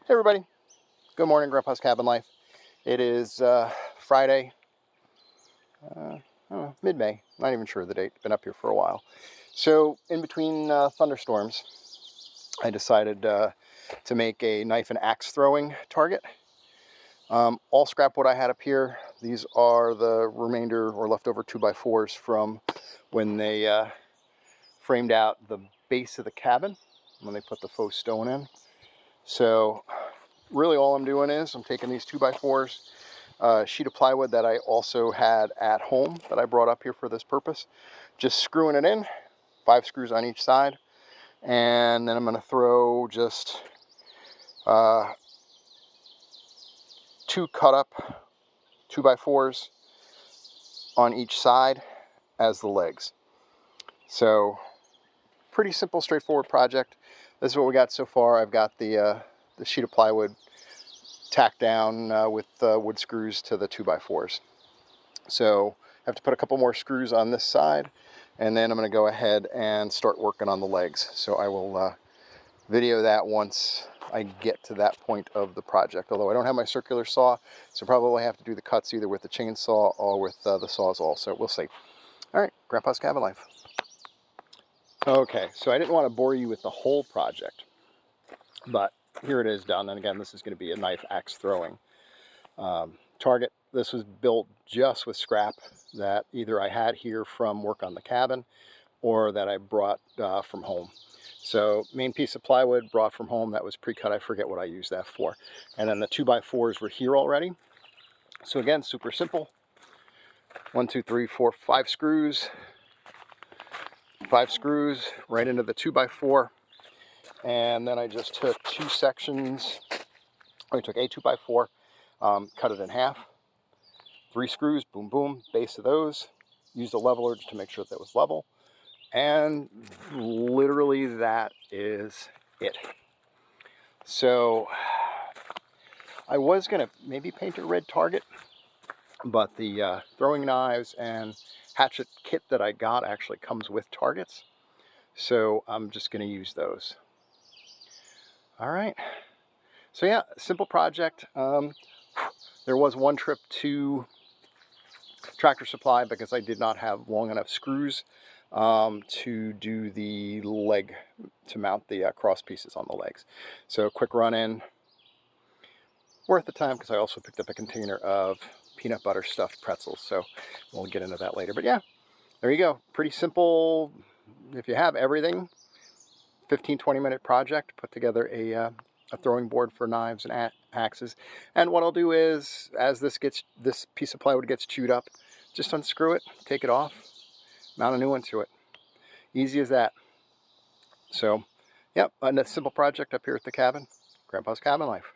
Hey everybody, good morning, Grandpa's Cabin Life. It is Friday, mid-May, not even sure of the date, been up here for a while. So in between thunderstorms, I decided to make a knife and axe throwing target. All scrap wood I had up here. These are the remainder or leftover 2x4s from when they framed out the base of the cabin, when they put the faux stone in. So really all I'm doing is I'm taking these 2x4s, sheet of plywood that I also had at home that I brought up here for this purpose, just screwing it in, 5 screws on each side, and then I'm going to throw just 2 cut up 2x4s on each side as the legs. So pretty simple, straightforward project. This is what we got so far. I've got the sheet of plywood tacked down with wood screws to the 2x4s. So I have to put a couple more screws on this side, and then I'm going to go ahead and start working on the legs. So I will video that once I get to that point of the project. Although I don't have my circular saw, so probably have to do the cuts either with the chainsaw or with the Sawzall. So we'll see. All right, Grandpa's Cabin Life. Okay, so I didn't want to bore you with the whole project, but here it is done. And again, this is going to be a knife axe throwing target. This was built just with scrap that either I had here from work on the cabin or that I brought from home. So main piece of plywood brought from home that was pre-cut. I forget what I used that for. And then the 2x4s were here already. So again, super simple. 1, 2, 3, 4, 5 screws. 5 screws right into the 2x4. And then I just took 2 sections. I took a 2x4, cut it in half. 3 screws, boom, boom, base of those. Used a leveler to make sure that was level. And literally that is it. So I was going to maybe paint a red target, but the throwing knives and hatchet kit that I got actually comes with targets. So I'm just going to use those. All right. So yeah, simple project. There was one trip to Tractor Supply because I did not have long enough screws to do the leg, to mount the cross pieces on the legs. So quick run in, worth the time, because I also picked up a container of peanut butter stuffed pretzels. So we'll get into that later. But yeah, there you go. Pretty simple. If you have everything, 15-20 minute project, put together a throwing board for knives and axes. And what I'll do is, as this piece of plywood gets chewed up, just unscrew it, take it off, mount a new one to it. Easy as that. So, yep, a simple project up here at the cabin. Grandpa's Cabin Life.